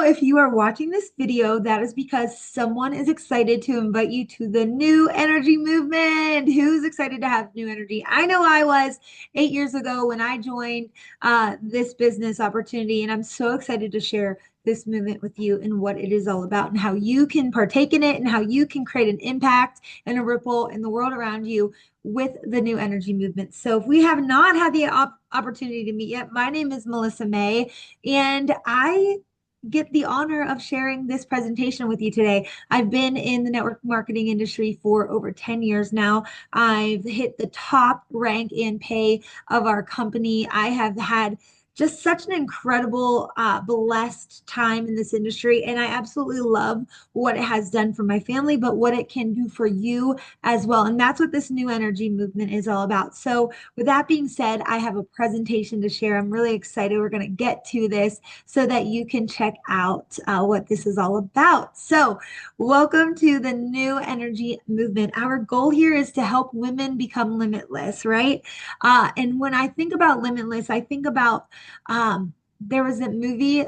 if you are watching this video, that is because someone is excited to invite you to the New Energy Movement. Who's excited to have new energy? I know I was 8 years ago when I joined this business opportunity, and I'm so excited to share this movement with you and what it is all about and how you can partake in it and how you can create an impact and a ripple in the world around you with the New Energy Movement. So if we have not had the opportunity to meet yet, my name is Melissa May, and I get the honor of sharing this presentation with you today. I've been in the network marketing industry for over 10 years now. I've hit the top rank in pay of our company. I have had just such an incredible, blessed time in this industry. And I absolutely love what it has done for my family, but what it can do for you as well. And that's what this New Energy Movement is all about. So, with that being said, I have a presentation to share. I'm really excited. We're going to get to this so that you can check out what this is all about. So, welcome to the New Energy Movement. Our goal here is to help women become limitless, right? And when I think about limitless, I think about there was a movie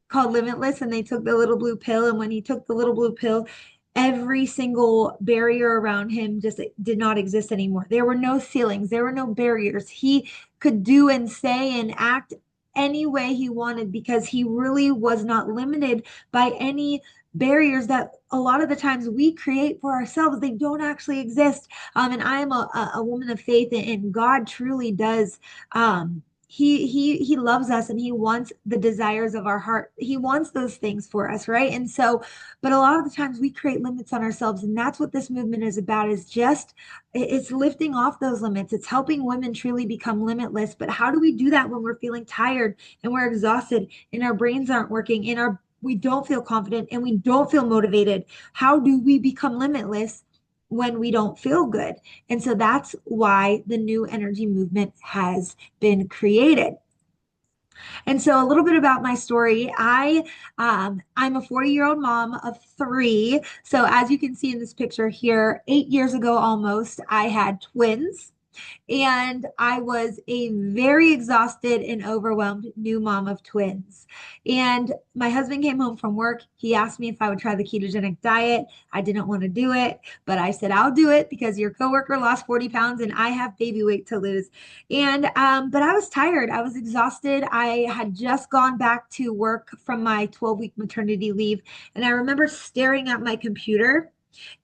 called Limitless, and they took the little blue pill. And when he took the little blue pill, every single barrier around him just did not exist anymore. There were no ceilings, there were no barriers. He could do and say and act any way he wanted because he really was not limited by any barriers that a lot of the times we create for ourselves. They don't actually exist. And I am a woman of faith, and God truly does. He loves us, and he wants the desires of our heart. He wants those things for us, right? And so, but a lot of the times we create limits on ourselves, and that's what this movement is about, is just it's lifting off those limits. It's helping women truly become limitless. But how do we do that when we're feeling tired and we're exhausted and our brains aren't working and our we don't feel confident and we don't feel motivated? How do we become limitless when we don't feel good? And so that's why the New Energy Movement has been created. And so a little bit about my story. I'm a 40-year-old mom of three. So as you can see in this picture here, 8 years ago almost, I had twins. And I was a very exhausted and overwhelmed new mom of twins. And my husband came home from work. He asked me if I would try the ketogenic diet. I didn't want to do it, but I said, I'll do it because your coworker lost 40 pounds and I have baby weight to lose. And, but I was tired. I was exhausted. I had just gone back to work from my 12-week maternity leave. And I remember staring at my computer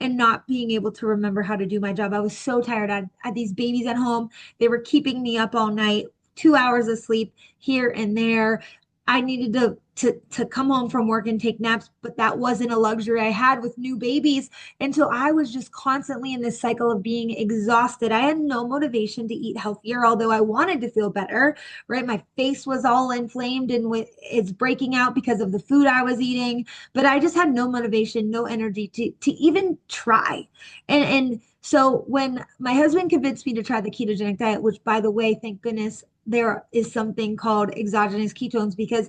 and not being able to remember how to do my job. I was so tired. I had these babies at home. They were keeping me up all night, 2 hours of sleep here and there. I needed to come home from work and take naps, but that wasn't a luxury I had with new babies. And so I was just constantly in this cycle of being exhausted. I had no motivation to eat healthier, although I wanted to feel better, right? My face was all inflamed and it's breaking out because of the food I was eating, but I just had no motivation, no energy to even try. And so when my husband convinced me to try the ketogenic diet, which by the way, thank goodness there is something called exogenous ketones, because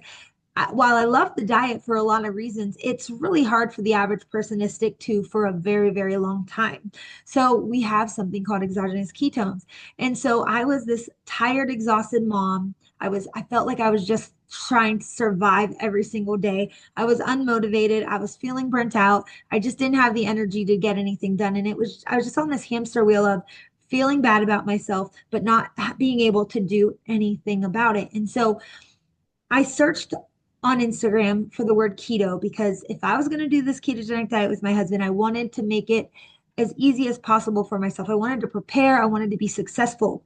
while I love the diet for a lot of reasons, it's really hard for the average person to stick to for a very, very long time. So we have something called exogenous ketones. And so I was this tired, exhausted mom. I felt like I was just trying to survive every single day. I was unmotivated. I was feeling burnt out. I just didn't have the energy to get anything done. And I was just on this hamster wheel of feeling bad about myself, but not being able to do anything about it. And so I searched on Instagram for the word keto because if I was going to do this ketogenic diet with my husband, I wanted to make it as easy as possible for myself. I wanted to prepare, I wanted to be successful.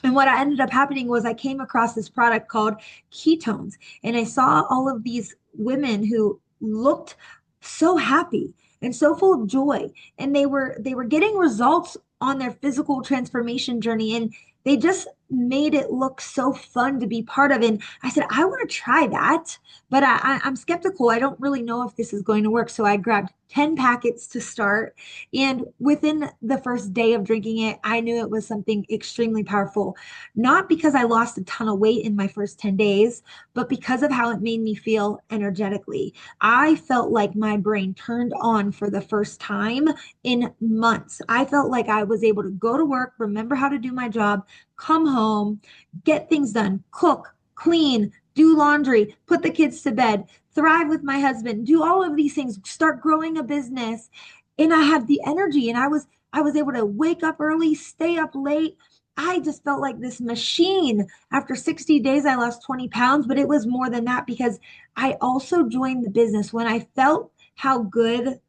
And what ended up happening was I came across this product called ketones, and I saw all of these women who looked so happy and so full of joy, and they were getting results on their physical transformation journey, and they just made it look so fun to be part of. And I said, I want to try that, but I'm skeptical. I don't really know if this is going to work. So I grabbed 10 packets to start. And within the first day of drinking it, I knew it was something extremely powerful. Not because I lost a ton of weight in my first 10 days, but because of how it made me feel energetically. I felt like my brain turned on for the first time in months. I felt like I was able to go to work, remember how to do my job, come home, get things done, cook, clean, do laundry, put the kids to bed, thrive with my husband, do all of these things, start growing a business. And I had the energy and I was able to wake up early, stay up late. I just felt like this machine. After 60 days, I lost 20 pounds, but it was more than that because I also joined the business when I felt how good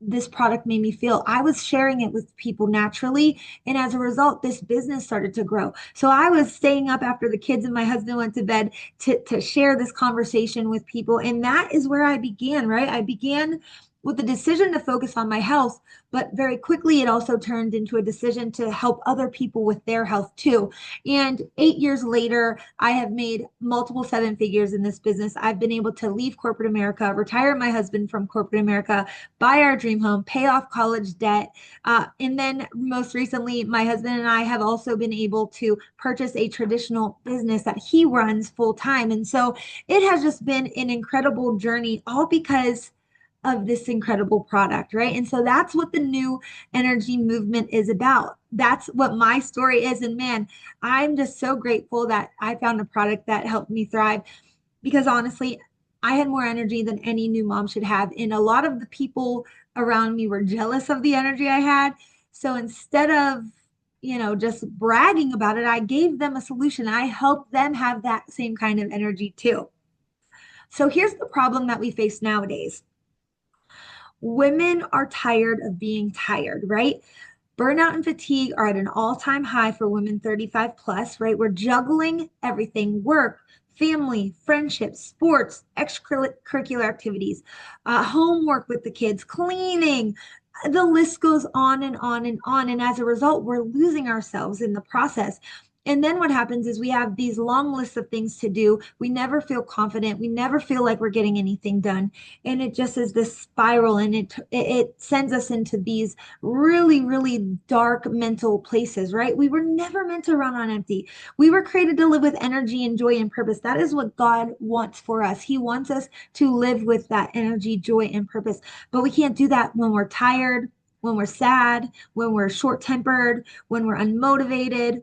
this product made me feel. I was sharing it with people naturally. And as a result, this business started to grow. So I was staying up after the kids and my husband went to bed to share this conversation with people. And that is where I began, right? I began with the decision to focus on my health, but very quickly it also turned into a decision to help other people with their health too. And 8 years later, I have made multiple seven figures in this business. I've been able to leave corporate America, retire my husband from corporate America, buy our dream home, pay off college debt. And then most recently, my husband and I have also been able to purchase a traditional business that he runs full time. And so it has just been an incredible journey, all because of this incredible product, right? And so that's what the new energy movement is about. That's what my story is. And man, I'm just so grateful that I found a product that helped me thrive because honestly, I had more energy than any new mom should have. And a lot of the people around me were jealous of the energy I had. So instead of, just bragging about it, I gave them a solution. I helped them have that same kind of energy too. So here's the problem that we face nowadays. Women are tired of being tired, right? Burnout and fatigue are at an all-time high for women 35 plus, right? We're juggling everything, work, family, friendships, sports, extracurricular activities, homework with the kids, cleaning. The list goes on and on and on. And as a result, we're losing ourselves in the process. And then what happens is we have these long lists of things to do. We never feel confident. We never feel like we're getting anything done. And it just is this spiral and it sends us into these really, really dark mental places, right? We were never meant to run on empty. We were created to live with energy and joy and purpose. That is what God wants for us. He wants us to live with that energy, joy, and purpose. But we can't do that when we're tired, when we're sad, when we're short-tempered, when we're unmotivated.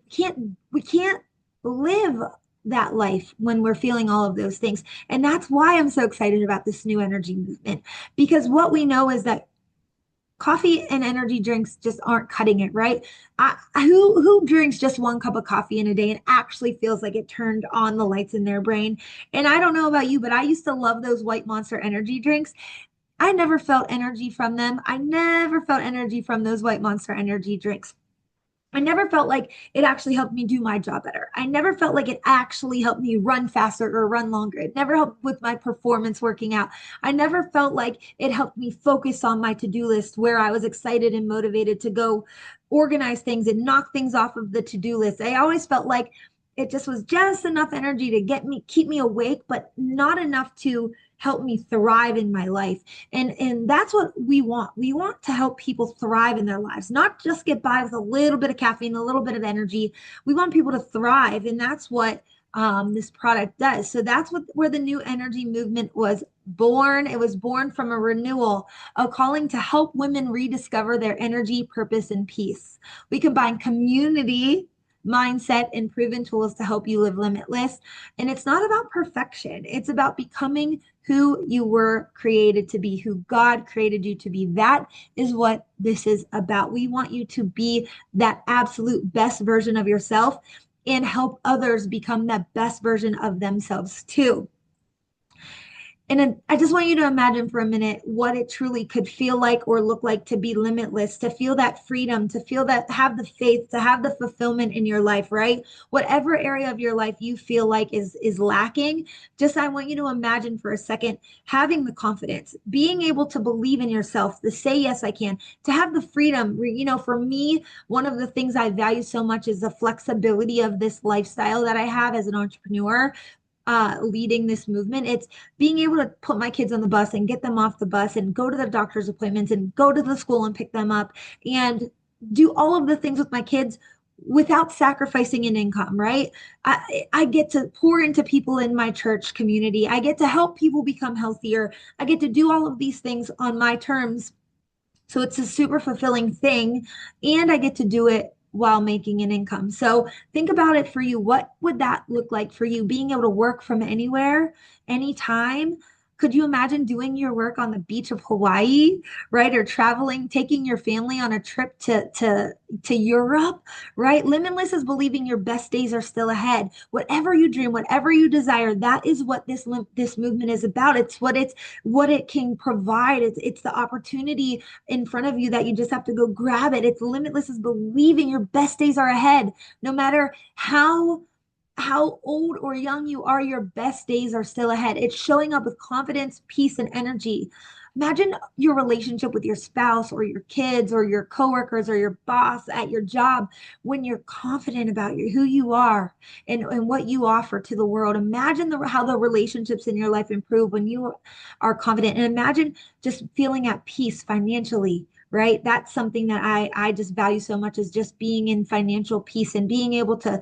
We can't live that life when we're feeling all of those things. And that's why I'm so excited about this new energy movement because what we know is that coffee and energy drinks just aren't cutting it, right? Who drinks just one cup of coffee in a day and actually feels like it turned on the lights in their brain? And I don't know about you, but I used to love those White Monster energy drinks. I never felt energy from them. I never felt energy from those White Monster energy drinks. I never felt like it actually helped me do my job better. I never felt like it actually helped me run faster or run longer. It never helped with my performance working out. I never felt like it helped me focus on my to-do list where I was excited and motivated to go organize things and knock things off of the to-do list. I always felt like it just was just enough energy to keep me awake, but not enough to help me thrive in my life. And that's what we want. We want to help people thrive in their lives, not just get by with a little bit of caffeine, a little bit of energy. We want people to thrive, and that's what this product does. So that's where the new energy movement was born. It was born from a renewal, a calling to help women rediscover their energy, purpose, and peace. We combine community, mindset, and proven tools to help you live limitless. And it's not about perfection. It's about becoming who you were created to be, who God created you to be. That is what this is about. We want you to be that absolute best version of yourself and help others become that best version of themselves too. And I just want you to imagine for a minute what it truly could feel like or look like to be limitless, to feel that freedom, to feel that, have the faith, to have the fulfillment in your life, right? Whatever area of your life you feel like is lacking, just I want you to imagine for a second having the confidence, being able to believe in yourself, to say, yes, I can, to have the freedom. For me, one of the things I value so much is the flexibility of this lifestyle that I have as an entrepreneur leading this movement. It's being able to put my kids on the bus and get them off the bus and go to the doctor's appointments and go to the school and pick them up and do all of the things with my kids without sacrificing an income, right? I get to pour into people in my church community. I get to help people become healthier. I get to do all of these things on my terms. So it's a super fulfilling thing. And I get to do it while making an income. So think about it for you. What would that look like for you? Being able to work from anywhere, anytime. Could you imagine doing your work on the beach of Hawaii, right? Or traveling, taking your family on a trip to Europe, right? Limitless is believing your best days are still ahead. Whatever you dream, whatever you desire, that is what this movement is about. It's what it can provide. It's the opportunity in front of you that you just have to go grab it. It's limitless is believing your best days are ahead. No matter how old or young you are, your best days are still ahead. It's showing up with confidence, peace, and energy. Imagine your relationship with your spouse or your kids or your coworkers or your boss at your job when you're confident about who you are and what you offer to the world. Imagine how the relationships in your life improve when you are confident. And imagine just feeling at peace financially, right? That's something that I just value so much, is just being in financial peace and being able to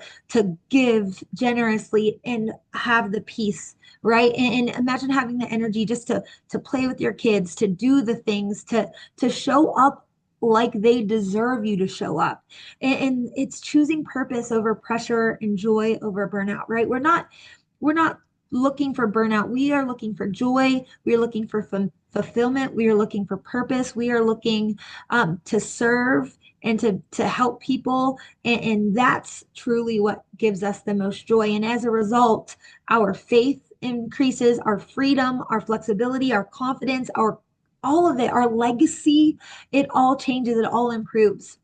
give generously and have the peace, right? And imagine having the energy just to play with your kids, to do the things, to show up like they deserve you to show up. And it's choosing purpose over pressure and joy over burnout, right? We're not looking for burnout. We are looking for joy. We are looking for fulfillment. We are looking for purpose. We are looking to serve and to help people. And that's truly what gives us the most joy. And as a result, our faith increases, our freedom, our flexibility, our confidence, our all of it, our legacy, it all changes, it all improves.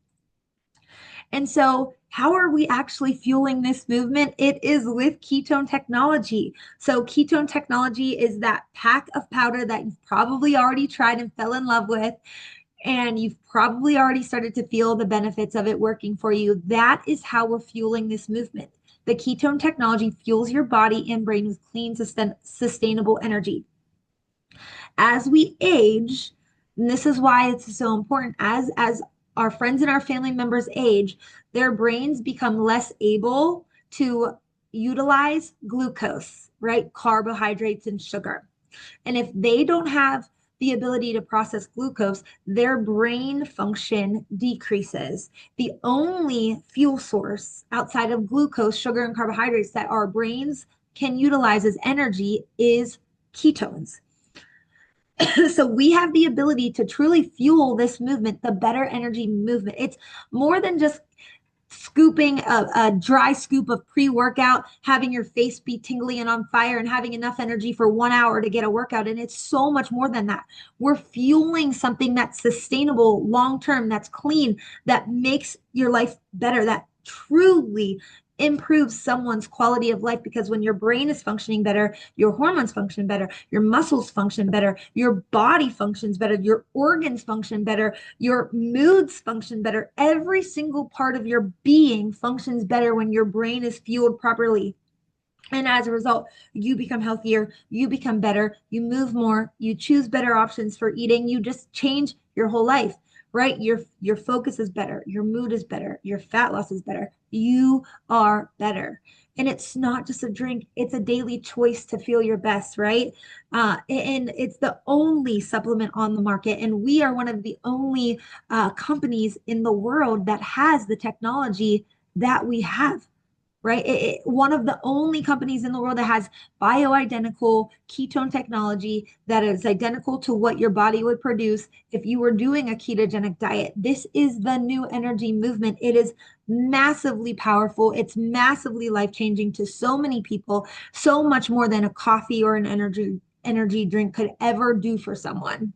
And so, how are we actually fueling this movement? It is with ketone technology. So, ketone technology is that pack of powder that you've probably already tried and fell in love with, and you've probably already started to feel the benefits of it working for you. That is how we're fueling this movement. The ketone technology fuels your body and brain with clean, sustainable energy. As we age, and this is why it's so important, as our friends and our family members age, their brains become less able to utilize glucose, right? Carbohydrates and sugar. And if they don't have the ability to process glucose, their brain function decreases. The only fuel source outside of glucose, sugar, and carbohydrates that our brains can utilize as energy is ketones. So we have the ability to truly fuel this movement, the better energy movement. It's more than just scooping a dry scoop of pre-workout, having your face be tingly and on fire, and having enough energy for 1 hour to get a workout. And it's so much more than that. We're fueling something that's sustainable, long-term, that's clean, that makes your life better, that truly improves someone's quality of life. Because when your brain is functioning better, your hormones function better, your muscles function better, your body functions better, your organs function better, your moods function better. Every single part of your being functions better when your brain is fueled properly. And as a result, you become healthier, you become better, you move more, you choose better options for eating, you just change your whole life, right? Your focus is better, your mood is better, your fat loss is better. You are better. And it's not just a drink, it's a daily choice to feel your best, right? And it's the only supplement on the market. And we are one of the only companies in the world that has the technology that we have, right? One of the only companies in the world that has bioidentical ketone technology that is identical to what your body would produce if you were doing a ketogenic diet. This is the new energy movement. It is massively powerful. It's massively life-changing to so many people, so much more than a coffee or an energy drink could ever do for someone.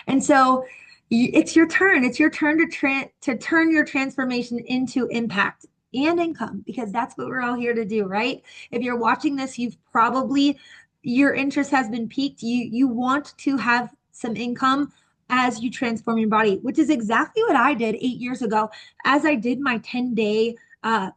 And so it's your turn. It's your turn to turn your transformation into impact and income, because that's what we're all here to do, right? If you're watching this, your interest has been piqued. You want to have some income as you transform your body, which is exactly what I did 8 years ago. As I did my 10-day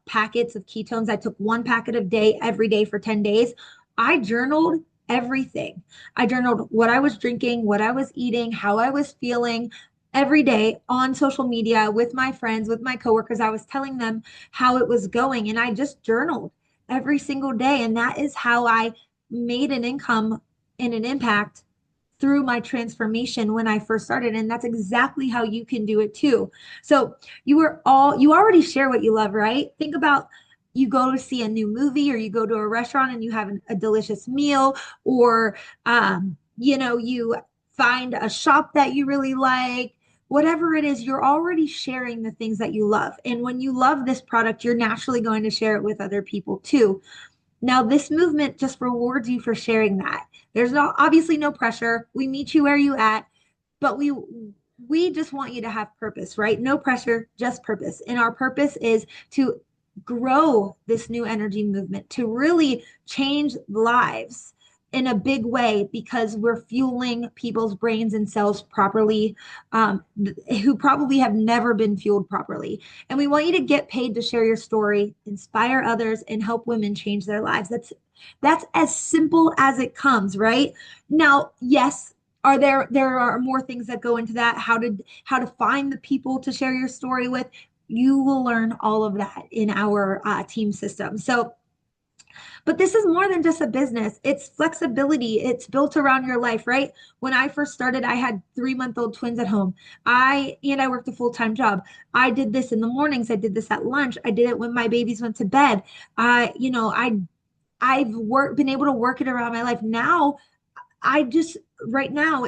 packets of ketones, I took one packet a day every day for 10 days. I journaled everything. I journaled what I was drinking, what I was eating, how I was feeling every day on social media with my friends, with my coworkers. I was telling them how it was going, and I just journaled every single day. And that is how I made an income and an impact through my transformation when I first started. And that's exactly how you can do it too. So you already share what you love, right? Think about you go to see a new movie, or you go to a restaurant and you have a delicious meal, or you find a shop that you really like. Whatever it is, you're already sharing the things that you love. And when you love this product, you're naturally going to share it with other people too. Now, this movement just rewards you for sharing that. There's obviously no pressure. We meet you where you at, but we just want you to have purpose, right? No pressure, just purpose. And our purpose is to grow this new energy movement, to really change lives in a big way, because we're fueling people's brains and cells properly, who probably have never been fueled properly. And we want you to get paid to share your story, inspire others, and help women change their lives. That's as simple as it comes, right? Now, yes, there are more things that go into that, how to find the people to share your story with. You will learn all of that in our team system. So, but this is more than just a business. It's flexibility. It's built around your life, right? When I first started, I had 3-month-old twins at home. I worked a full-time job. I did this in the mornings. I did this at lunch. I did it when my babies went to bed. I've been able to work it around my life. Now, I just right now,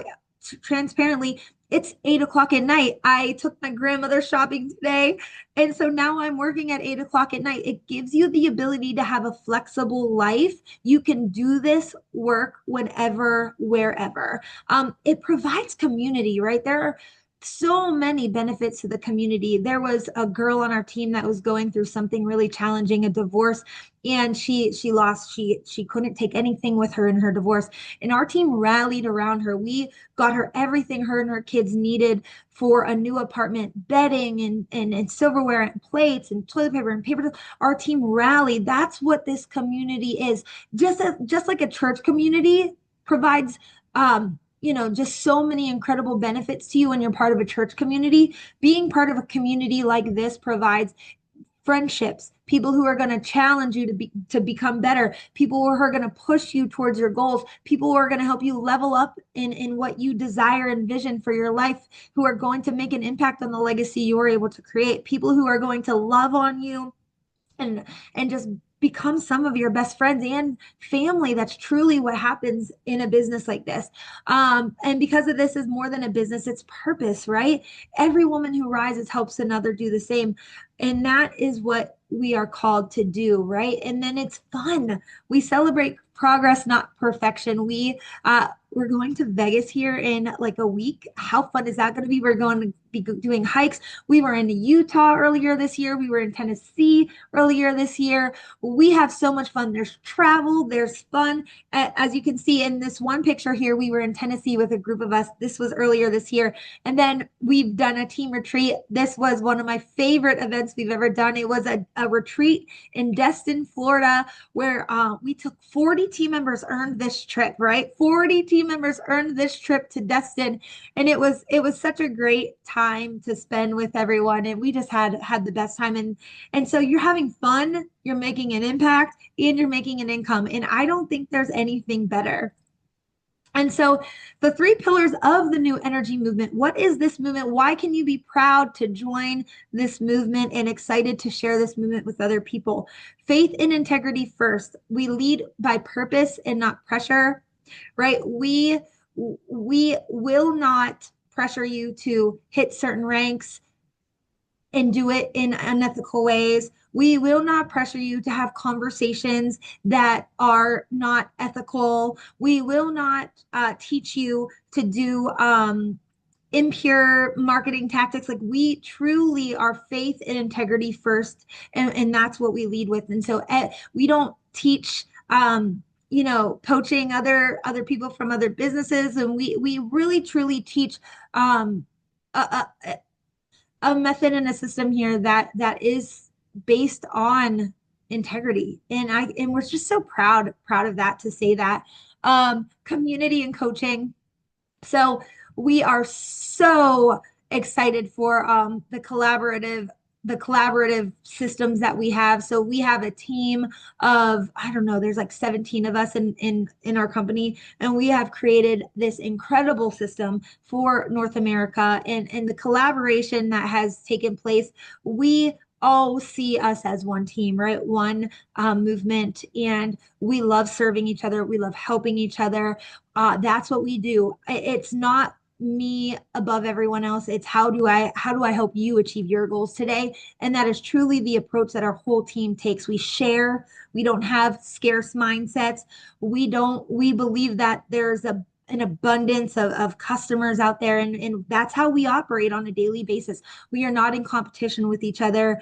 transparently, it's 8 o'clock at night. I took my grandmother shopping today. And so now I'm working at 8 o'clock at night. It gives you the ability to have a flexible life. You can do this work whenever, wherever. It provides community, right? There are so many benefits to the community. There was a girl on our team that was going through something really challenging, a divorce, and she couldn't take anything with her in her divorce. And our team rallied around her. We got her everything her and her kids needed for a new apartment, bedding and silverware and plates and toilet paper and paper. Our team rallied. That's what this community is. Just like a church community provides just so many incredible benefits to you when you're part of a church community. Being part of a community like this provides friendships, people who are going to challenge you to become better, people who are going to push you towards your goals, people who are going to help you level up in what you desire and vision for your life, who are going to make an impact on the legacy you are able to create, people who are going to love on you and just become some of your best friends and family. That's truly what happens in a business like this. And because of this is more than a business, it's purpose, right? Every woman who rises helps another do the same. And that is what we are called to do, right? And then it's fun. We celebrate progress, not perfection. We're going to Vegas here in like a week. How fun is that going to be? We're going to be doing hikes. We were in Utah earlier this year. We were in Tennessee earlier this year. We have so much fun. There's travel, there's fun. As you can see in this one picture here, we were in Tennessee with a group of us. This was earlier this year. And then we've done a team retreat. This was one of my favorite events we've ever done. It was a retreat in Destin, Florida, where we took 40 team members earned this trip, right? 40 team members earned this trip to Destin. And it was such a great time to spend with everyone. And we just had the best time. And so you're having fun, you're making an impact, and you're making an income. And I don't think there's anything better. And so the 3 pillars of the new energy movement, what is this movement? Why can you be proud to join this movement and excited to share this movement with other people? Faith and integrity first. We lead by purpose and not pressure, right? We will not pressure you to hit certain ranks and do it in unethical ways. We will not pressure you to have conversations that are not ethical. We will not teach you to do impure marketing tactics. Like, we truly are faith and integrity first, and that's what we lead with. And so we don't teach poaching other people from other businesses, and we really truly teach a method and a system here that is based on integrity. And we're just so proud of that, to say that. Community and coaching. So we are so excited for the collaborative the collaborative systems that we have. So we have a team of, I don't know, there's like 17 of us in our company, and we have created this incredible system for North America, and the collaboration that has taken place. We all see us as one team, right? One movement, and we love serving each other. We love helping each other. That's what we do. It's not me above everyone else. It's how do I help you achieve your goals today? And that is truly the approach that our whole team takes. We share. We don't have scarce mindsets. We believe that there's an abundance of customers out there, and that's how we operate on a daily basis. We are not in competition with each other.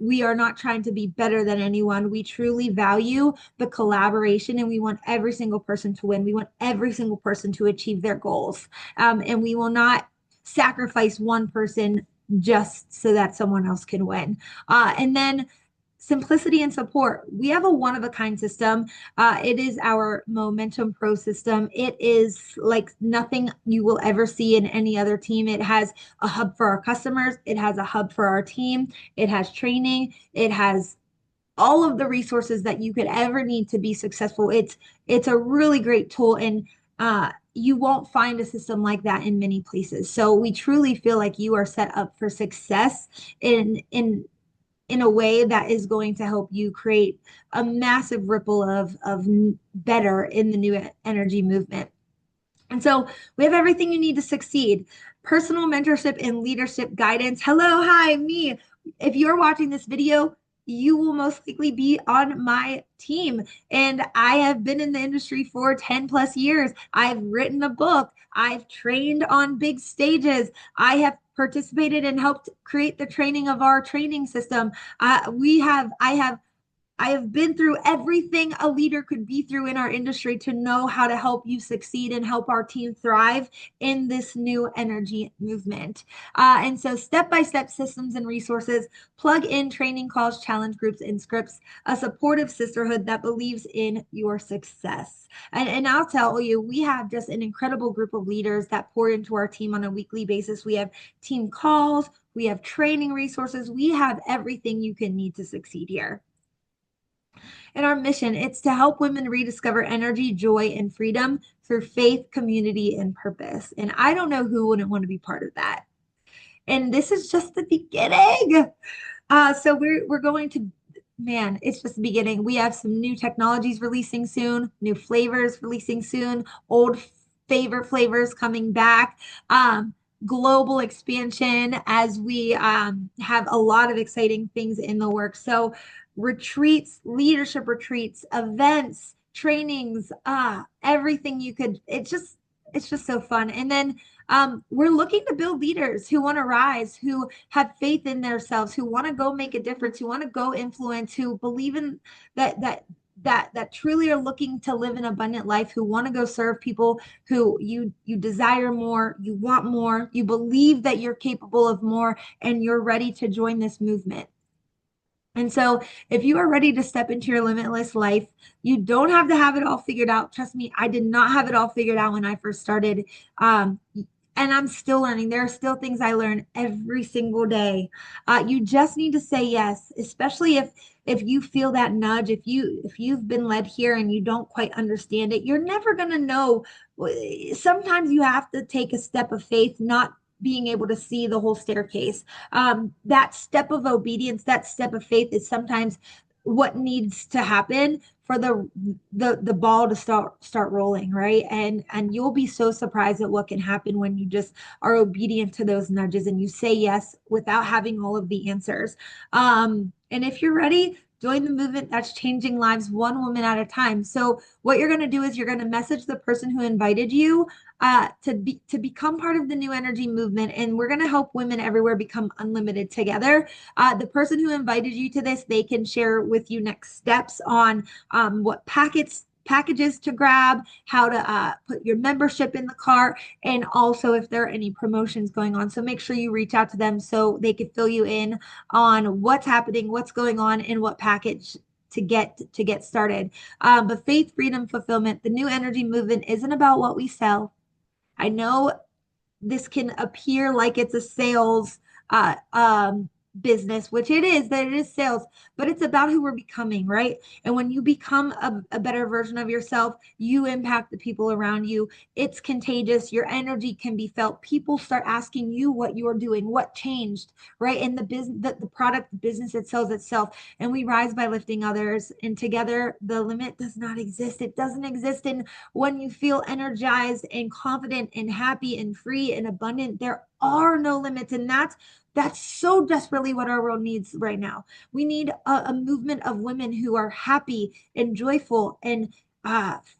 We are not trying to be better than anyone. We truly value the collaboration, and we want every single person to win. We want every single person to achieve their goals. And we will not sacrifice one person just so that someone else can win. And then simplicity and support. We have a one of a kind system. It is our Momentum Pro system. It is like nothing you will ever see in any other team. It has a hub for our customers, it has a hub for our team, it has training, it has all of the resources that you could ever need to be successful. It's a really great tool, and you won't find a system like that in many places. So we truly feel like you are set up for success in a way that is going to help you create a massive ripple of better in the new energy movement. And so we have everything you need to succeed: personal mentorship and leadership guidance. Hello, hi, me. If you're watching this video, you will most likely be on my team. And I have been in the industry for 10 plus years. I've written a book. I've trained on big stages. I have participated and helped create the training of our training system. I have been through everything a leader could be through in our industry to know how to help you succeed and help our team thrive in this new energy movement. And so, step by step systems and resources, plug in training calls, challenge groups, and scripts, a supportive sisterhood that believes in your success. And I'll tell you, we have just an incredible group of leaders that pour into our team on a weekly basis. We have team calls, we have training resources, we have everything you can need to succeed here. And our mission, it's to help women rediscover energy, joy, and freedom through faith, community, and purpose. And I don't know who wouldn't want to be part of that. And this is just the beginning. So we're going to, man, it's just the beginning. We have some new technologies releasing soon, new flavors releasing soon, old favorite flavors coming back. Global expansion as we have a lot of exciting things in the works. So retreats, leadership retreats, events, trainings, everything you could. It's just so fun. And then we're looking to build leaders who want to rise, who have faith in themselves, who want to go make a difference, who want to go influence, who believe in that truly are looking to live an abundant life, who want to go serve people, who you desire more, you want more, you believe that you're capable of more, and you're ready to join this movement. And so, if you are ready to step into your limitless life, you don't have to have it all figured out. Trust me, I did not have it all figured out when I first started. And I'm still learning. There are still things I learn every single day. You just need to say yes, especially if you feel that nudge, if you've been led here and you don't quite understand it, you're never going to know. Sometimes you have to take a step of faith, not being able to see the whole staircase. That step of obedience, that step of faith is sometimes what needs to happen for the ball to start rolling, right? And you'll be so surprised at what can happen when you just are obedient to those nudges and you say yes without having all of the answers. And if you're ready, join the movement that's changing lives one woman at a time. So what you're going to do is you're going to message the person who invited you to become part of the new energy movement, and we're going to help women everywhere become unlimited together. The person who invited you to this, they can share with you next steps on what packages to grab, how to put your membership in the cart, and also if there are any promotions going on. So make sure you reach out to them so they can fill you in on what's happening, what's going on, and what package to get started. But faith, freedom, fulfillment, the new energy movement isn't about what we sell. I know this can appear like it's a sales business, which it is, that it is sales, but it's about who we're becoming, right? And when you become a better version of yourself, you impact the people around you. It's contagious. Your energy can be felt. People start asking you what you're doing, what changed, right? And the business, the product, the business, it sells itself. And we rise by lifting others. And together, the limit does not exist. It doesn't exist. And when you feel energized and confident and happy and free and abundant, there are no limits. And that's so desperately what our world needs right now. We need a movement of women who are happy and joyful and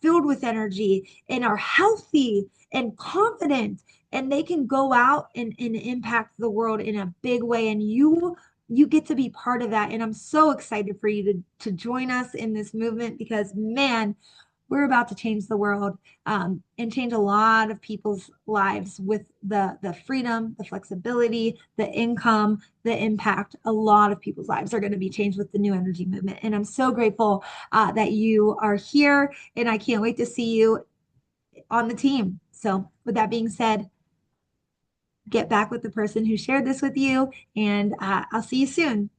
filled with energy and are healthy and confident, and they can go out and impact the world in a big way. And you get to be part of that. And I'm so excited for you to join us in this movement because, man, we're about to change the world, and change a lot of people's lives with the freedom, the flexibility, the income, the impact. A lot of people's lives are going to be changed with the new energy movement. And I'm so grateful that you are here, and I can't wait to see you on the team. So, with that being said, get back with the person who shared this with you, and I'll see you soon.